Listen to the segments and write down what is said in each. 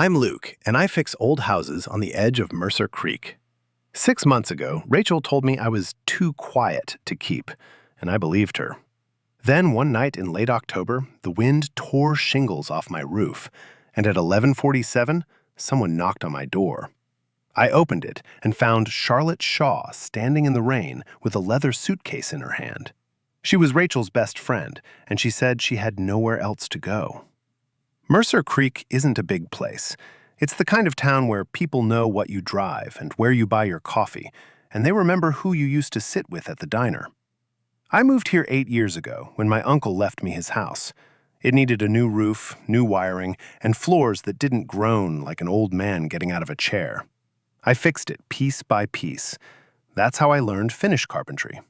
I'm Luke, and I fix old houses on the edge of Mercer Creek. 6 months ago, Rachel told me I was too quiet to keep, and I believed her. Then one night in late October, the wind tore shingles off my roof, and at 11:47, someone knocked on my door. I opened it and found Charlotte Shaw standing in the rain with a leather suitcase in her hand. She was Rachel's best friend, and she said she had nowhere else to go. Mercer Creek isn't a big place. It's the kind of town where people know what you drive and where you buy your coffee, and they remember who you used to sit with at the diner. I moved here 8 years ago when my uncle left me his house. It needed a new roof, new wiring, and floors that didn't groan like an old man getting out of a chair. I fixed it piece by piece. That's how I learned finish carpentry.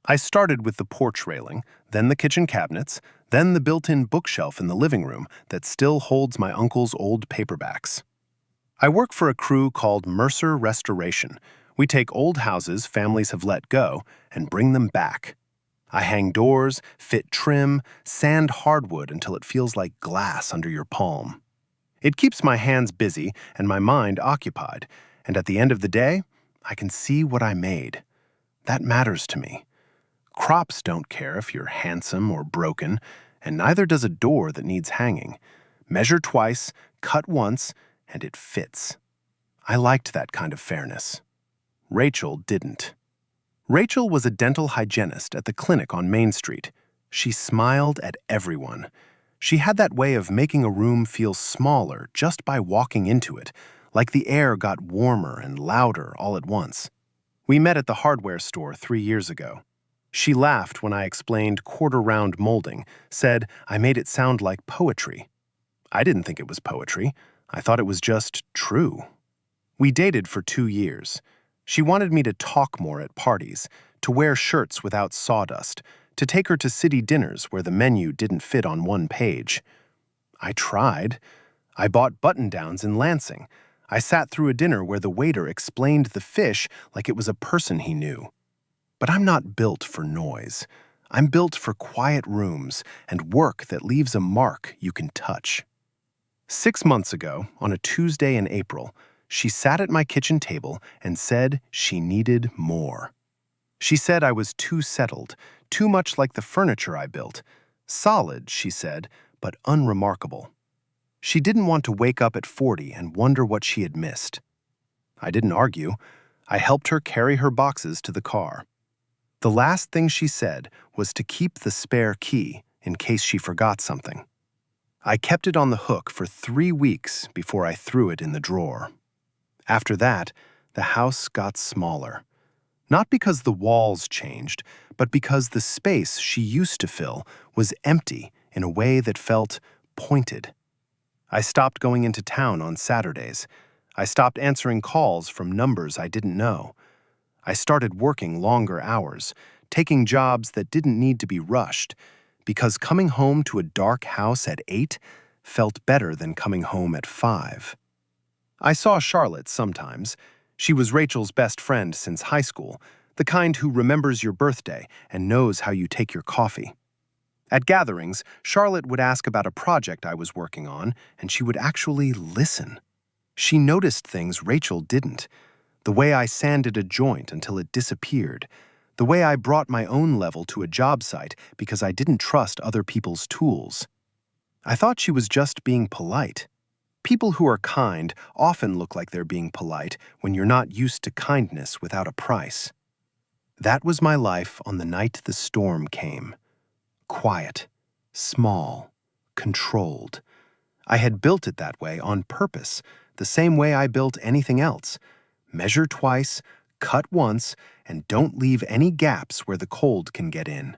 I started with the porch railing, then the kitchen cabinets, then the built-in bookshelf in the living room that still holds my uncle's old paperbacks. I work for a crew called Mercer Restoration. We take old houses families have let go and bring them back. I hang doors, fit trim, sand hardwood until it feels like glass under your palm. It keeps my hands busy and my mind occupied, and at the end of the day, I can see what I made. That matters to me. Crops don't care if you're handsome or broken, and neither does a door that needs hanging. Measure twice, cut once, and it fits. I liked that kind of fairness. Rachel didn't. Rachel was a dental hygienist at the clinic on Main Street. She smiled at everyone. She had that way of making a room feel smaller just by walking into it, like the air got warmer and louder all at once. We met at the hardware store 3 years ago. She laughed when I explained quarter-round molding, said I made it sound like poetry. I didn't think it was poetry. I thought it was just true. We dated for 2 years. She wanted me to talk more at parties, to wear shirts without sawdust, to take her to city dinners where the menu didn't fit on one page. I tried. I bought button-downs in Lansing. I sat through a dinner where the waiter explained the fish like it was a person he knew. But I'm not built for noise. I'm built for quiet rooms and work that leaves a mark you can touch. 6 months ago, on a Tuesday in April, she sat at my kitchen table and said she needed more. She said I was too settled, too much like the furniture I built. Solid, she said, but unremarkable. She didn't want to wake up at 40 and wonder what she had missed. I didn't argue. I helped her carry her boxes to the car. The last thing she said was to keep the spare key in case she forgot something. I kept it on the hook for 3 weeks before I threw it in the drawer. After that, the house got smaller. Not because the walls changed, but because the space she used to fill was empty in a way that felt pointed. I stopped going into town on Saturdays. I stopped answering calls from numbers I didn't know. I started working longer hours, taking jobs that didn't need to be rushed, because coming home to a dark house at 8 felt better than coming home at 5. I saw Charlotte sometimes. She was Rachel's best friend since high school, the kind who remembers your birthday and knows how you take your coffee. At gatherings, Charlotte would ask about a project I was working on, and she would actually listen. She noticed things Rachel didn't. The way I sanded a joint until it disappeared. The way I brought my own level to a job site because I didn't trust other people's tools. I thought she was just being polite. People who are kind often look like they're being polite when you're not used to kindness without a price. That was my life on the night the storm came. Quiet, small, controlled. I had built it that way on purpose, the same way I built anything else. Measure twice, cut once, and don't leave any gaps where the cold can get in.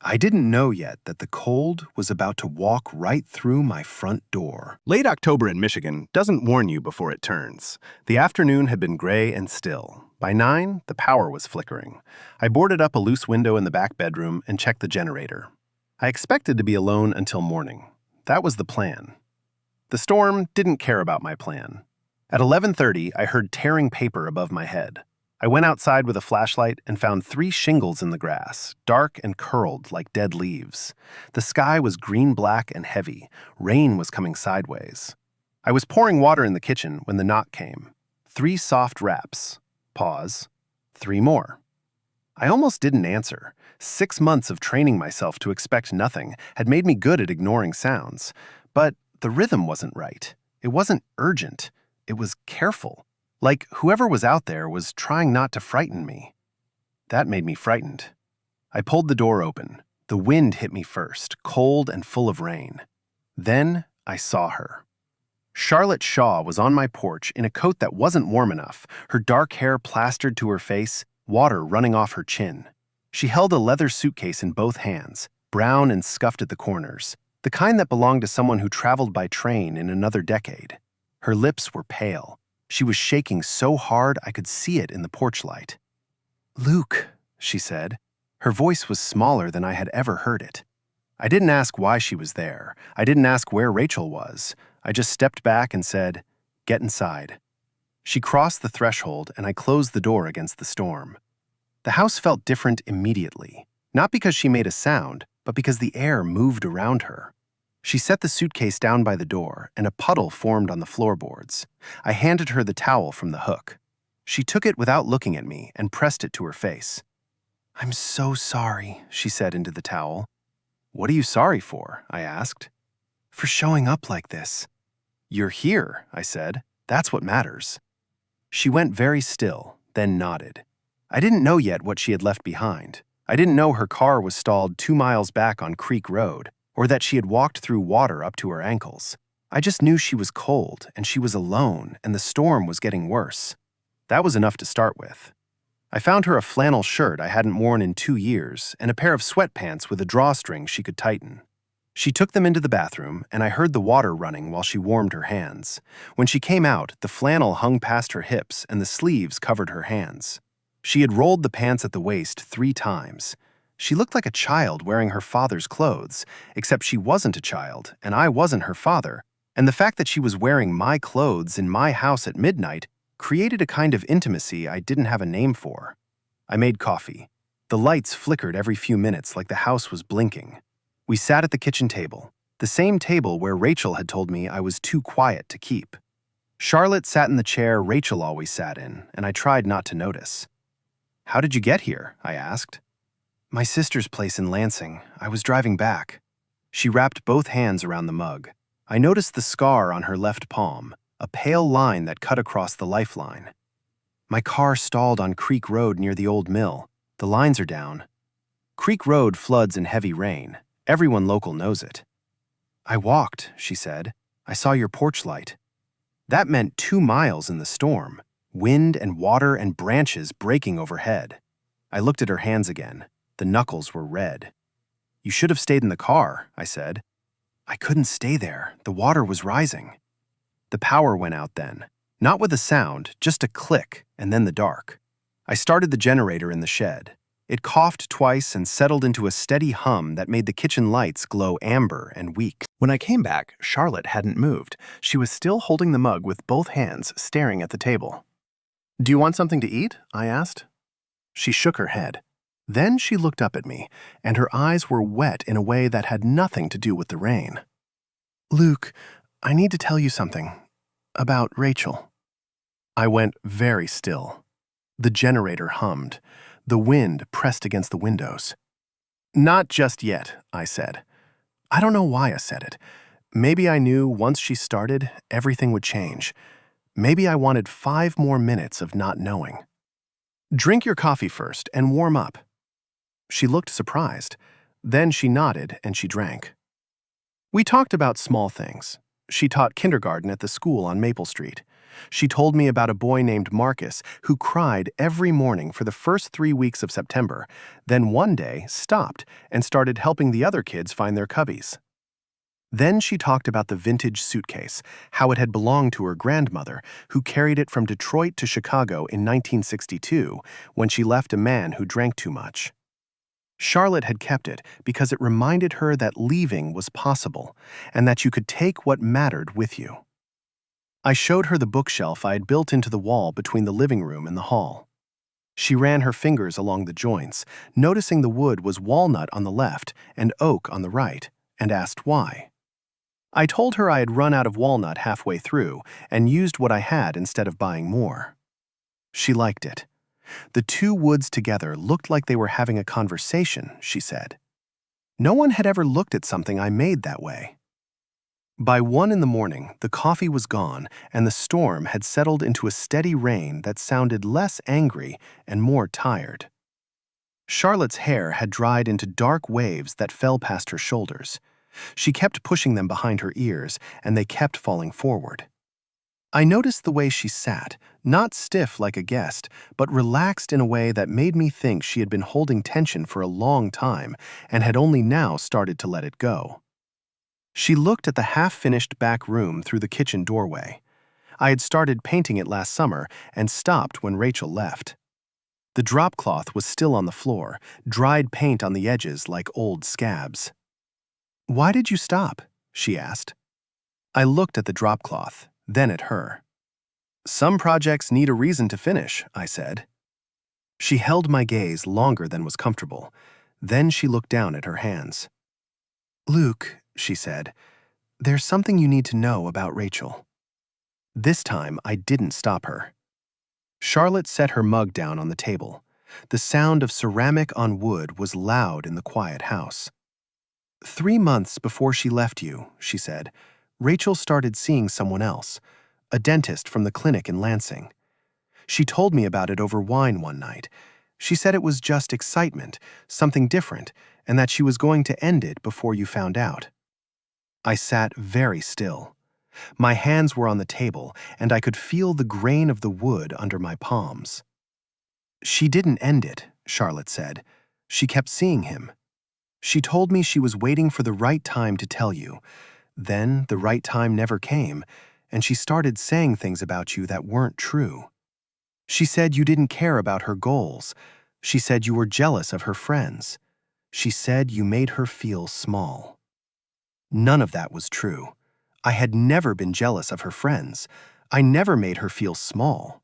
I didn't know yet that the cold was about to walk right through my front door. Late October in Michigan doesn't warn you before it turns. The afternoon had been gray and still. By 9, the power was flickering. I boarded up a loose window in the back bedroom and checked the generator. I expected to be alone until morning. That was the plan. The storm didn't care about my plan. At 11:30, I heard tearing paper above my head. I went outside with a flashlight and found 3 shingles in the grass, dark and curled like dead leaves. The sky was green-black and heavy. Rain was coming sideways. I was pouring water in the kitchen when the knock came. 3 soft raps. Pause. 3 more. I almost didn't answer. 6 months of training myself to expect nothing had made me good at ignoring sounds. But the rhythm wasn't right. It wasn't urgent. It was careful. Like whoever was out there was trying not to frighten me. That made me frightened. I pulled the door open. The wind hit me first, cold and full of rain. Then I saw her. Charlotte Shaw was on my porch in a coat that wasn't warm enough, her dark hair plastered to her face, water running off her chin. She held a leather suitcase in both hands, brown and scuffed at the corners, the kind that belonged to someone who traveled by train in another decade. Her lips were pale. She was shaking so hard I could see it in the porch light. "Luke," she said. Her voice was smaller than I had ever heard it. I didn't ask why she was there. I didn't ask where Rachel was. I just stepped back and said, "Get inside." She crossed the threshold and I closed the door against the storm. The house felt different immediately, not because she made a sound, but because the air moved around her. She set the suitcase down by the door and a puddle formed on the floorboards. I handed her the towel from the hook. She took it without looking at me and pressed it to her face. "I'm so sorry," she said into the towel. "What are you sorry for?" I asked. "For showing up like this." "You're here," I said. "That's what matters." She went very still, then nodded. I didn't know yet what she had left behind. I didn't know her car was stalled 2 miles back on Creek Road, or that she had walked through water up to her ankles. I just knew she was cold, and she was alone, and the storm was getting worse. That was enough to start with. I found her a flannel shirt I hadn't worn in 2 years, and a pair of sweatpants with a drawstring she could tighten. She took them into the bathroom, and I heard the water running while she warmed her hands. When she came out, the flannel hung past her hips, and the sleeves covered her hands. She had rolled the pants at the waist 3 times. She looked like a child wearing her father's clothes, except she wasn't a child, and I wasn't her father, and the fact that she was wearing my clothes in my house at midnight created a kind of intimacy I didn't have a name for. I made coffee. The lights flickered every few minutes like the house was blinking. We sat at the kitchen table, the same table where Rachel had told me I was too quiet to keep. Charlotte sat in the chair Rachel always sat in, and I tried not to notice. "How did you get here?" I asked. "My sister's place in Lansing. I was driving back." She wrapped both hands around the mug. I noticed the scar on her left palm, a pale line that cut across the lifeline. "My car stalled on Creek Road near the old mill. The lines are down." Creek Road floods in heavy rain. Everyone local knows it. "I walked," she said. "I saw your porch light." That meant 2 miles in the storm, wind and water and branches breaking overhead. I looked at her hands again. The knuckles were red. "You should have stayed in the car," I said. "I couldn't stay there. The water was rising." The power went out then. Not with a sound, just a click, and then the dark. I started the generator in the shed. It coughed twice and settled into a steady hum that made the kitchen lights glow amber and weak. When I came back, Charlotte hadn't moved. She was still holding the mug with both hands, staring at the table. "Do you want something to eat?" I asked. She shook her head. Then she looked up at me, and her eyes were wet in a way that had nothing to do with the rain. "Luke, I need to tell you something. About Rachel." I went very still. The generator hummed. The wind pressed against the windows. "Not just yet," I said. I don't know why I said it. Maybe I knew once she started, everything would change. Maybe I wanted 5 more minutes of not knowing. "Drink your coffee first and warm up." She looked surprised. Then she nodded and she drank. We talked about small things. She taught kindergarten at the school on Maple Street. She told me about a boy named Marcus who cried every morning for the first 3 weeks of September, then one day stopped and started helping the other kids find their cubbies. Then she talked about the vintage suitcase, how it had belonged to her grandmother, who carried it from Detroit to Chicago in 1962 when she left a man who drank too much. Charlotte had kept it because it reminded her that leaving was possible and that you could take what mattered with you. I showed her the bookshelf I had built into the wall between the living room and the hall. She ran her fingers along the joints, noticing the wood was walnut on the left and oak on the right, and asked why. I told her I had run out of walnut halfway through and used what I had instead of buying more. She liked it. The two woods together looked like they were having a conversation, she said. No one had ever looked at something I made that way. By 1 in the morning, the coffee was gone and the storm had settled into a steady rain that sounded less angry and more tired. Charlotte's hair had dried into dark waves that fell past her shoulders. She kept pushing them behind her ears, and they kept falling forward. I noticed the way she sat, not stiff like a guest, but relaxed in a way that made me think she had been holding tension for a long time and had only now started to let it go. She looked at the half-finished back room through the kitchen doorway. I had started painting it last summer and stopped when Rachel left. The drop cloth was still on the floor, dried paint on the edges like old scabs. "Why did you stop?" she asked. I looked at the drop cloth, then at her. "Some projects need a reason to finish," I said. She held my gaze longer than was comfortable. Then she looked down at her hands. "Luke," she said, "there's something you need to know about Rachel." This time, I didn't stop her. Charlotte set her mug down on the table. The sound of ceramic on wood was loud in the quiet house. 3 months before she left you, she said, Rachel started seeing someone else, a dentist from the clinic in Lansing. She told me about it over wine one night. She said it was just excitement, something different, and that she was going to end it before you found out. I sat very still. My hands were on the table, and I could feel the grain of the wood under my palms. "She didn't end it," Charlotte said. "She kept seeing him. She told me she was waiting for the right time to tell you. Then the right time never came, and she started saying things about you that weren't true. She said you didn't care about her goals. She said you were jealous of her friends. She said you made her feel small." None of that was true. I had never been jealous of her friends. I never made her feel small.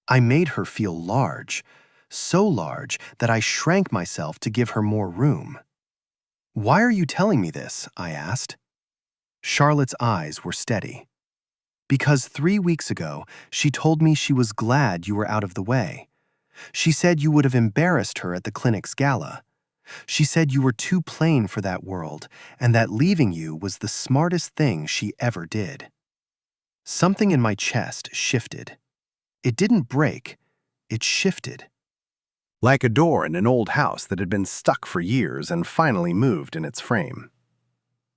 I made her feel large, so large that I shrank myself to give her more room. "Why are you telling me this?" I asked. Charlotte's eyes were steady. "Because 3 weeks ago, she told me she was glad you were out of the way. She said you would have embarrassed her at the clinic's gala. She said you were too plain for that world, and that leaving you was the smartest thing she ever did." Something in my chest shifted. It didn't break, it shifted. Like a door in an old house that had been stuck for years and finally moved in its frame.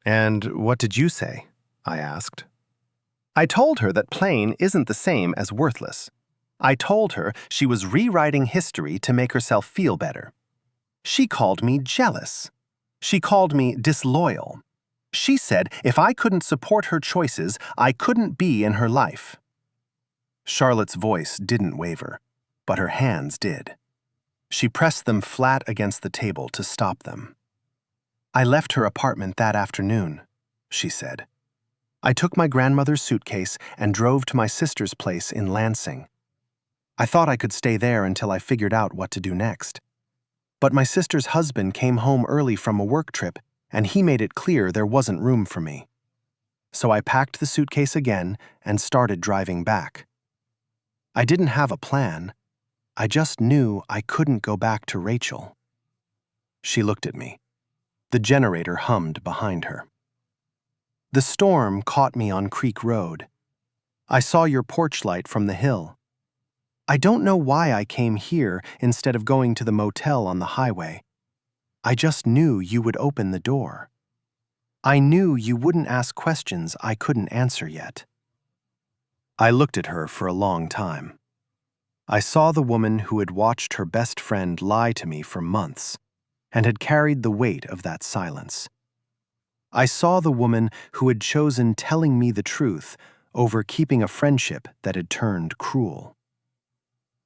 "And what did you say?" I asked. I told her that plain isn't the same as worthless. I told her she was rewriting history to make herself feel better. She called me jealous. She called me disloyal. She said if I couldn't support her choices, I couldn't be in her life. Charlotte's voice didn't waver, but her hands did. She pressed them flat against the table to stop them. "I left her apartment that afternoon," she said. "I took my grandmother's suitcase and drove to my sister's place in Lansing. I thought I could stay there until I figured out what to do next. But my sister's husband came home early from a work trip, and he made it clear there wasn't room for me. So I packed the suitcase again and started driving back. I didn't have a plan. I just knew I couldn't go back to Rachel." She looked at me. The generator hummed behind her. "The storm caught me on Creek Road. I saw your porch light from the hill. I don't know why I came here instead of going to the motel on the highway. I just knew you would open the door. I knew you wouldn't ask questions I couldn't answer yet." I looked at her for a long time. I saw the woman who had watched her best friend lie to me for months and had carried the weight of that silence. I saw the woman who had chosen telling me the truth over keeping a friendship that had turned cruel.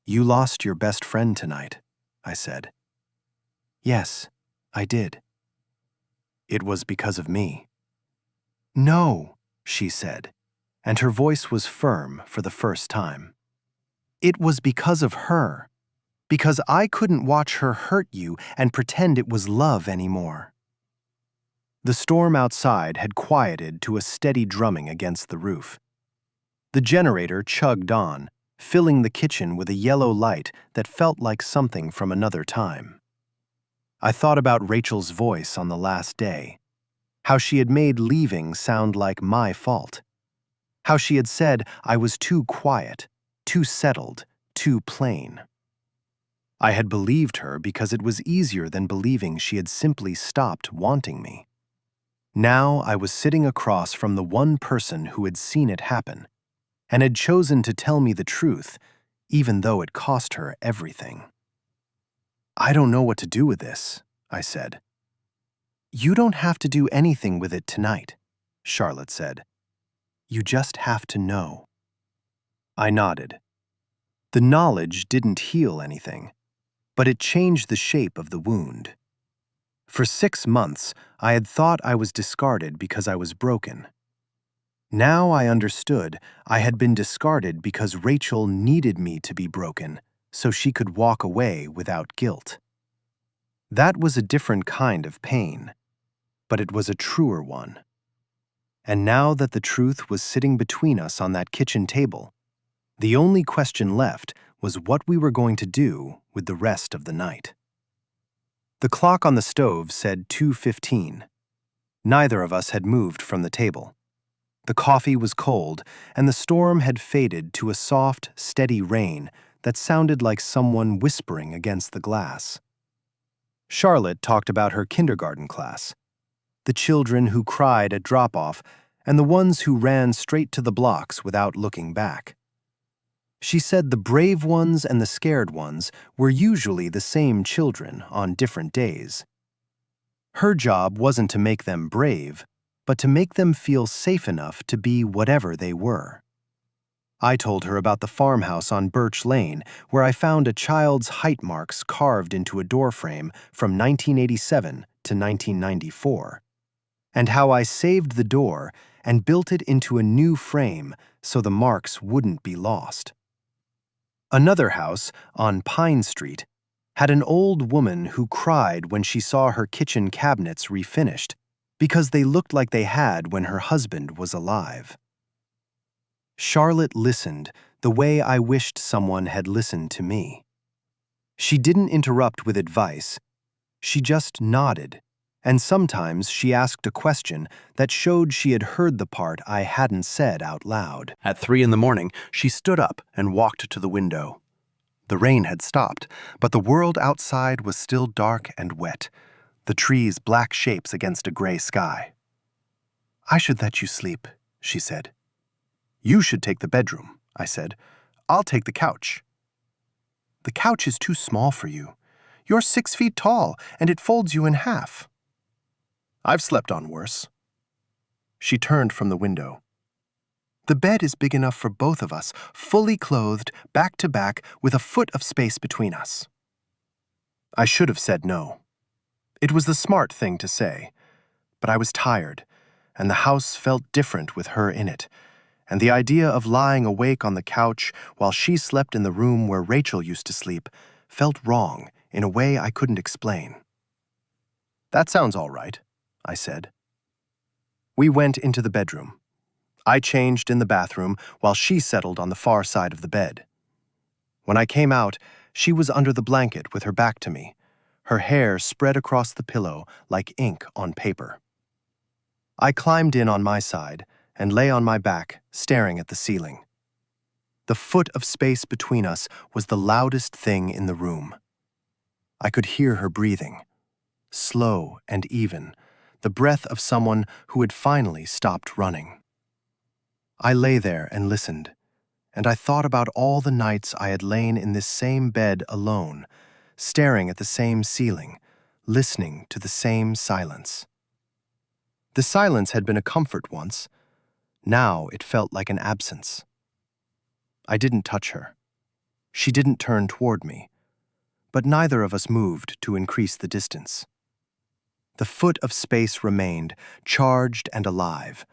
"You lost your best friend tonight," I said. "Yes, I did." "It was because of me." "No," she said, and her voice was firm for the first time. "It was because of her. Because I couldn't watch her hurt you and pretend it was love anymore." The storm outside had quieted to a steady drumming against the roof. The generator chugged on, filling the kitchen with a yellow light that felt like something from another time. I thought about Rachel's voice on the last day, how she had made leaving sound like my fault, how she had said I was too quiet, too settled, too plain. I had believed her because it was easier than believing she had simply stopped wanting me. Now I was sitting across from the one person who had seen it happen and had chosen to tell me the truth, even though it cost her everything. "I don't know what to do with this," I said. "You don't have to do anything with it tonight," Charlotte said. "You just have to know." I nodded. The knowledge didn't heal anything, but it changed the shape of the wound. For 6 months, I had thought I was discarded because I was broken. Now I understood I had been discarded because Rachel needed me to be broken so she could walk away without guilt. That was a different kind of pain, but it was a truer one. And now that the truth was sitting between us on that kitchen table, the only question left was what we were going to do with the rest of the night. The clock on the stove said 2:15. Neither of us had moved from the table. The coffee was cold, and the storm had faded to a soft, steady rain that sounded like someone whispering against the glass. Charlotte talked about her kindergarten class, the children who cried at drop-off and the ones who ran straight to the blocks without looking back. She said the brave ones and the scared ones were usually the same children on different days. Her job wasn't to make them brave, but to make them feel safe enough to be whatever they were. I told her about the farmhouse on Birch Lane where I found a child's height marks carved into a doorframe from 1987 to 1994, and how I saved the door and built it into a new frame so the marks wouldn't be lost. Another house, on Pine Street, had an old woman who cried when she saw her kitchen cabinets refinished because they looked like they had when her husband was alive. Charlotte listened the way I wished someone had listened to me. She didn't interrupt with advice. She just nodded, and sometimes she asked a question that showed she had heard the part I hadn't said out loud. At 3 a.m, she stood up and walked to the window. The rain had stopped, but the world outside was still dark and wet, the trees black shapes against a gray sky. "I should let you sleep," she said. "You should take the bedroom," I said. "I'll take the couch." "The couch is too small for you. You're 6 feet tall, and it folds you in half." "I've slept on worse." She turned from the window. "The bed is big enough for both of us, fully clothed, back to back, with a foot of space between us." I should have said no. It was the smart thing to say, but I was tired, and the house felt different with her in it, and the idea of lying awake on the couch while she slept in the room where Rachel used to sleep felt wrong in a way I couldn't explain. "That sounds all right," I said. We went into the bedroom. I changed in the bathroom while she settled on the far side of the bed. When I came out, she was under the blanket with her back to me, her hair spread across the pillow like ink on paper. I climbed in on my side and lay on my back, staring at the ceiling. The foot of space between us was the loudest thing in the room. I could hear her breathing, slow and even, the breath of someone who had finally stopped running. I lay there and listened, and I thought about all the nights I had lain in this same bed alone, staring at the same ceiling, listening to the same silence. The silence had been a comfort once. Now it felt like an absence. I didn't touch her. She didn't turn toward me, but neither of us moved to increase the distance. The foot of space remained, charged and alive,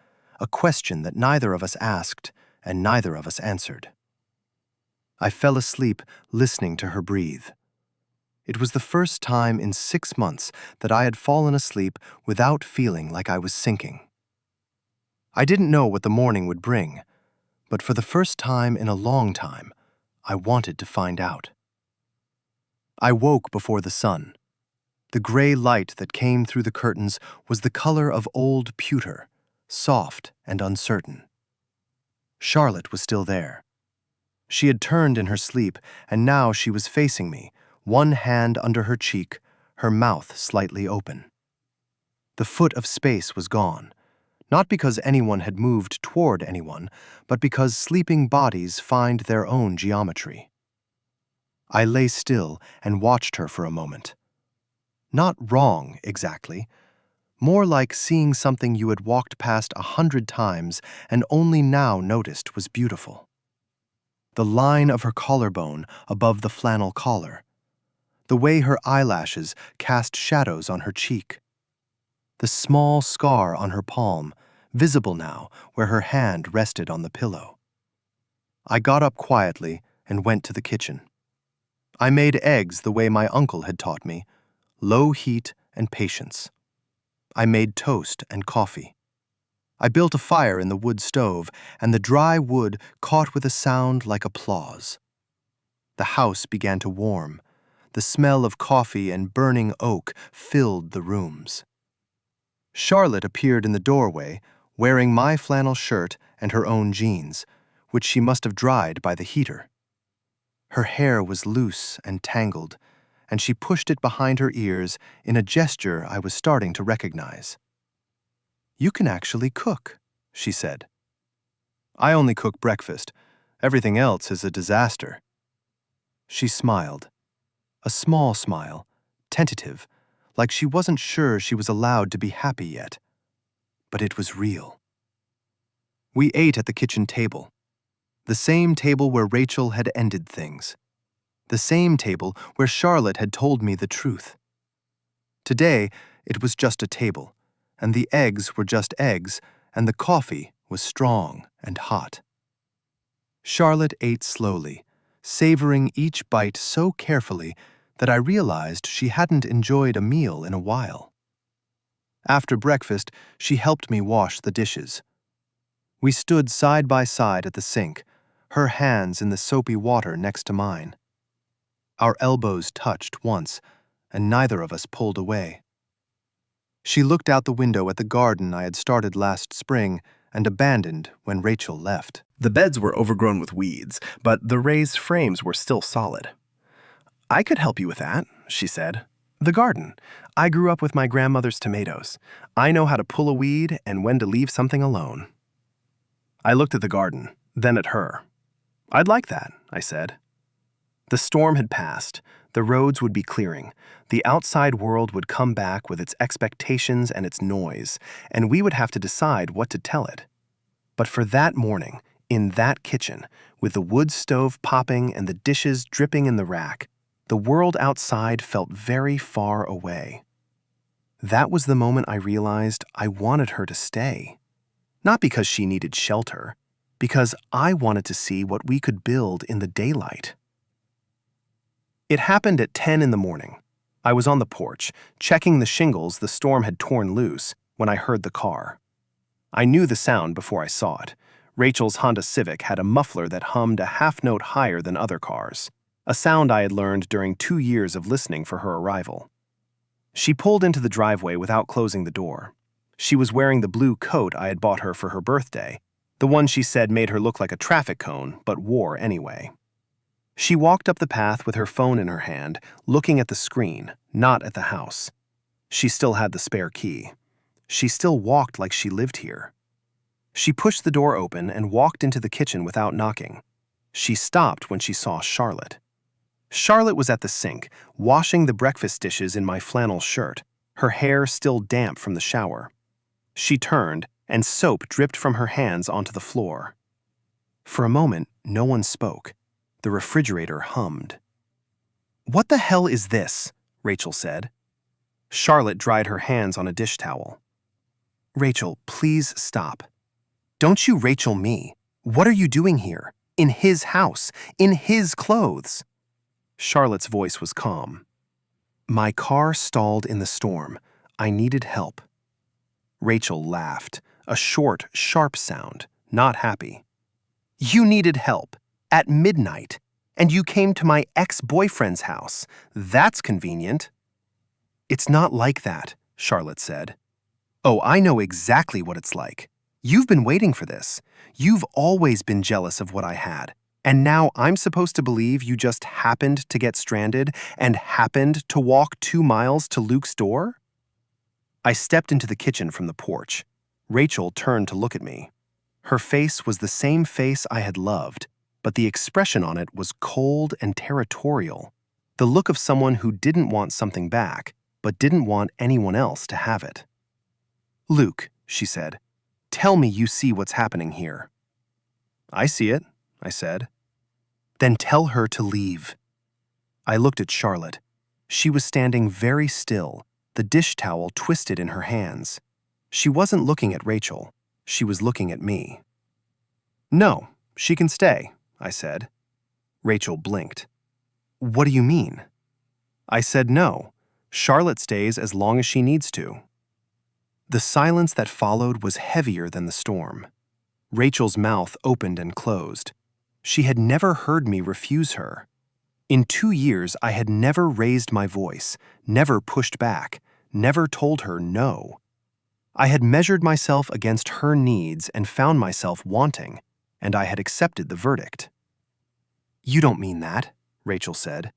a question that neither of us asked and neither of us answered. I fell asleep listening to her breathe. It was the first time in 6 months that I had fallen asleep without feeling like I was sinking. I didn't know what the morning would bring, but for the first time in a long time, I wanted to find out. I woke before the sun. The gray light that came through the curtains was the color of old pewter, soft and uncertain. Charlotte was still there. She had turned in her sleep, and now she was facing me, one hand under her cheek, her mouth slightly open. The foot of space was gone, not because anyone had moved toward anyone, but because sleeping bodies find their own geometry. I lay still and watched her for a moment. Not wrong, exactly. More like seeing something you had walked past 100 times and only now noticed was beautiful. The line of her collarbone above the flannel collar. The way her eyelashes cast shadows on her cheek. The small scar on her palm, visible now where her hand rested on the pillow. I got up quietly and went to the kitchen. I made eggs the way my uncle had taught me, low heat and patience. I made toast and coffee. I built a fire in the wood stove, and the dry wood caught with a sound like applause. The house began to warm. The smell of coffee and burning oak filled the rooms. Charlotte appeared in the doorway, wearing my flannel shirt and her own jeans, which she must have dried by the heater. Her hair was loose and tangled, and she pushed it behind her ears in a gesture I was starting to recognize. "You can actually cook," she said. "I only cook breakfast. Everything else is a disaster." She smiled. A small smile, tentative, like she wasn't sure she was allowed to be happy yet. But it was real. We ate at the kitchen table. The same table where Rachel had ended things. The same table where Charlotte had told me the truth. Today, it was just a table, and the eggs were just eggs, and the coffee was strong and hot. Charlotte ate slowly, savoring each bite so carefully that I realized she hadn't enjoyed a meal in a while. After breakfast, she helped me wash the dishes. We stood side by side at the sink, her hands in the soapy water next to mine. Our elbows touched once, and neither of us pulled away. She looked out the window at the garden I had started last spring and abandoned when Rachel left. The beds were overgrown with weeds, but the raised frames were still solid. "I could help you with that," she said. "The garden. I grew up with my grandmother's tomatoes. I know how to pull a weed and when to leave something alone." I looked at the garden, then at her. "I'd like that," I said. The storm had passed. The roads would be clearing. The outside world would come back with its expectations and its noise, and we would have to decide what to tell it. But for that morning, in that kitchen, with the wood stove popping and the dishes dripping in the rack, the world outside felt very far away. That was the moment I realized I wanted her to stay. Not because she needed shelter, because I wanted to see what we could build in the daylight. It happened at 10 in the morning. I was on the porch, checking the shingles the storm had torn loose, when I heard the car. I knew the sound before I saw it. Rachel's Honda Civic had a muffler that hummed a half note higher than other cars, a sound I had learned during 2 years of listening for her arrival. She pulled into the driveway without closing the door. She was wearing the blue coat I had bought her for her birthday, the one she said made her look like a traffic cone, but wore anyway. She walked up the path with her phone in her hand, looking at the screen, not at the house. She still had the spare key. She still walked like she lived here. She pushed the door open and walked into the kitchen without knocking. She stopped when she saw Charlotte. Charlotte was at the sink, washing the breakfast dishes in my flannel shirt, her hair still damp from the shower. She turned, and soap dripped from her hands onto the floor. For a moment, no one spoke. The refrigerator hummed. "What the hell is this?" Rachel said. Charlotte dried her hands on a dish towel. "Rachel, please stop." "Don't you Rachel me. What are you doing here? In his house, in his clothes?" Charlotte's voice was calm. My car stalled in the storm. I needed help. Rachel laughed, a short, sharp sound, not happy. You needed help, at midnight, and you came to my ex-boyfriend's house. That's convenient. It's not like that, Charlotte said. Oh, I know exactly what it's like. You've been waiting for this. You've always been jealous of what I had. And now I'm supposed to believe you just happened to get stranded and happened to walk 2 miles to Luke's door? I stepped into the kitchen from the porch. Rachel turned to look at me. Her face was the same face I had loved, but the expression on it was cold and territorial, the look of someone who didn't want something back, but didn't want anyone else to have it. Luke, she said, tell me you see what's happening here. I see it, I said. Then tell her to leave. I looked at Charlotte. She was standing very still, the dish towel twisted in her hands. She wasn't looking at Rachel. She was looking at me. No, she can stay, I said. Rachel blinked. What do you mean? I said no. Charlotte stays as long as she needs to. The silence that followed was heavier than the storm. Rachel's mouth opened and closed. She had never heard me refuse her. In 2 years, I had never raised my voice, never pushed back, never told her no. I had measured myself against her needs and found myself wanting, and I had accepted the verdict. You don't mean that, Rachel said.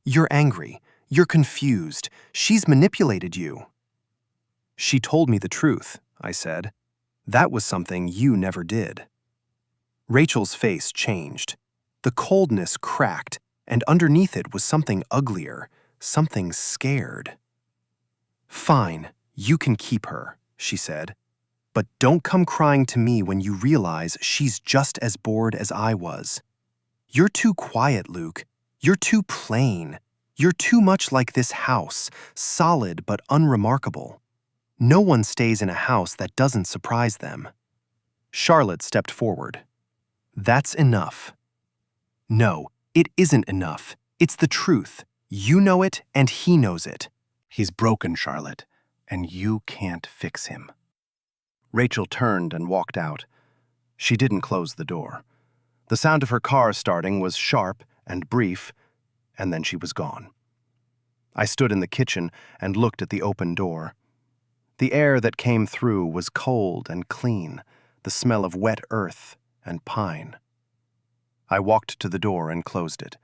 You're angry. You're confused. She's manipulated you. She told me the truth, I said. That was something you never did. Rachel's face changed. The coldness cracked, and underneath it was something uglier, something scared. Fine, you can keep her, she said. But don't come crying to me when you realize she's just as bored as I was. You're too quiet, Luke. You're too plain. You're too much like this house, solid but unremarkable. No one stays in a house that doesn't surprise them. Charlotte stepped forward. That's enough. No, it isn't enough. It's the truth. You know it and he knows it. He's broken, Charlotte, and you can't fix him. Rachel turned and walked out. She didn't close the door. The sound of her car starting was sharp and brief, and then she was gone. I stood in the kitchen and looked at the open door. The air that came through was cold and clean, the smell of wet earth and pine. I walked to the door and closed it.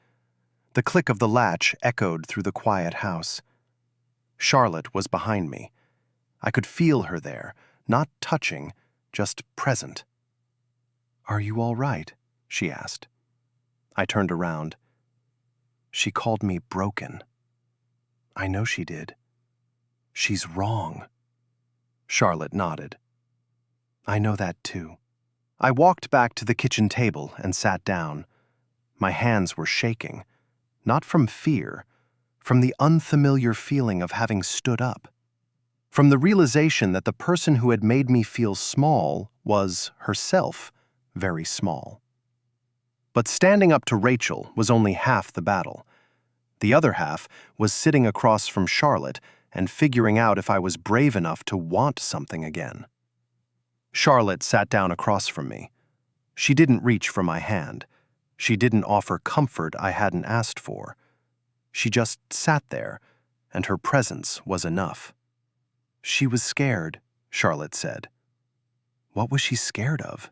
The click of the latch echoed through the quiet house. Charlotte was behind me. I could feel her there, not touching, just present. Are you all right? She asked. I turned around. She called me broken. I know she did. She's wrong. Charlotte nodded. I know that too. I walked back to the kitchen table and sat down. My hands were shaking, not from fear, from the unfamiliar feeling of having stood up, from the realization that the person who had made me feel small was, herself, very small. But standing up to Rachel was only half the battle. The other half was sitting across from Charlotte and figuring out if I was brave enough to want something again. Charlotte sat down across from me. She didn't reach for my hand. She didn't offer comfort I hadn't asked for. She just sat there, and her presence was enough. She was scared, Charlotte said. What was she scared of?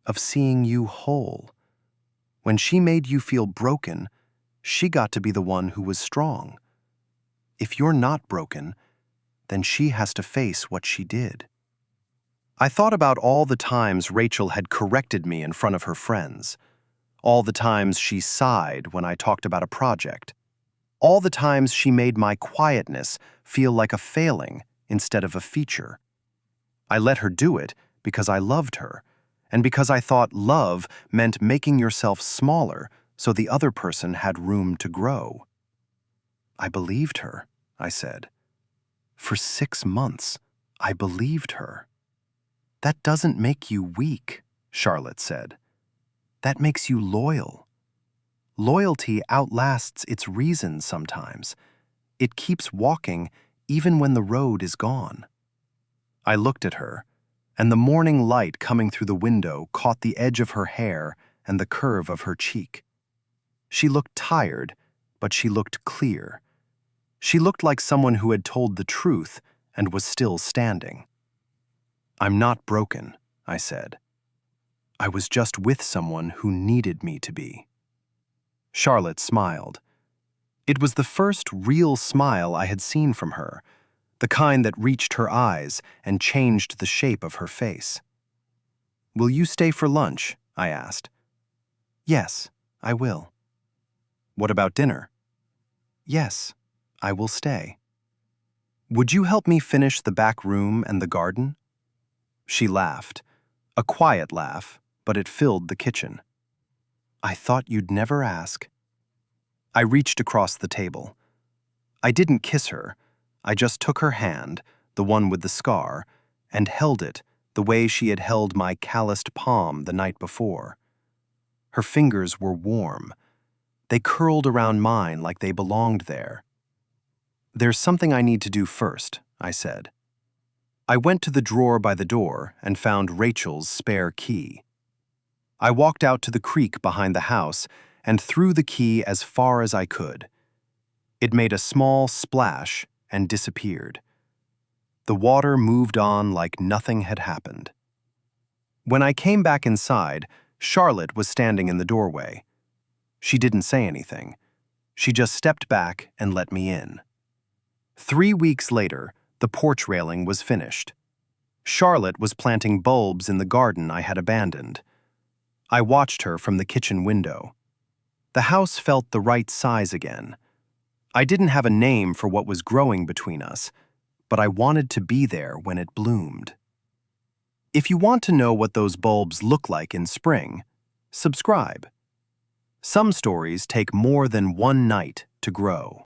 Of seeing you whole. When she made you feel broken, she got to be the one who was strong. If you're not broken, then she has to face what she did. I thought about all the times Rachel had corrected me in front of her friends, all the times she sighed when I talked about a project, all the times she made my quietness feel like a failing instead of a feature. I let her do it because I loved her, and because I thought love meant making yourself smaller so the other person had room to grow. I believed her, I said. For 6 months, I believed her. That doesn't make you weak, Charlotte said. That makes you loyal. Loyalty outlasts its reason sometimes. It keeps walking even when the road is gone. I looked at her, and the morning light coming through the window caught the edge of her hair and the curve of her cheek. She looked tired, but she looked clear. She looked like someone who had told the truth and was still standing. "I'm not broken," I said. "I was just with someone who needed me to be." Charlotte smiled. It was the first real smile I had seen from her, the kind that reached her eyes and changed the shape of her face. "Will you stay for lunch?" I asked. "Yes, I will." "What about dinner?" "Yes, I will stay." "Would you help me finish the back room and the garden?" She laughed, a quiet laugh, but it filled the kitchen. "I thought you'd never ask." I reached across the table. I didn't kiss her. I just took her hand, the one with the scar, and held it the way she had held my calloused palm the night before. Her fingers were warm. They curled around mine like they belonged there. "There's something I need to do first," I said. I went to the drawer by the door and found Rachel's spare key. I walked out to the creek behind the house and threw the key as far as I could. It made a small splash and disappeared. The water moved on like nothing had happened. When I came back inside, Charlotte was standing in the doorway. She didn't say anything. She just stepped back and let me in. 3 weeks later, the porch railing was finished. Charlotte was planting bulbs in the garden I had abandoned. I watched her from the kitchen window. The house felt the right size again. I didn't have a name for what was growing between us, but I wanted to be there when it bloomed. If you want to know what those bulbs look like in spring, subscribe. Some stories take more than one night to grow.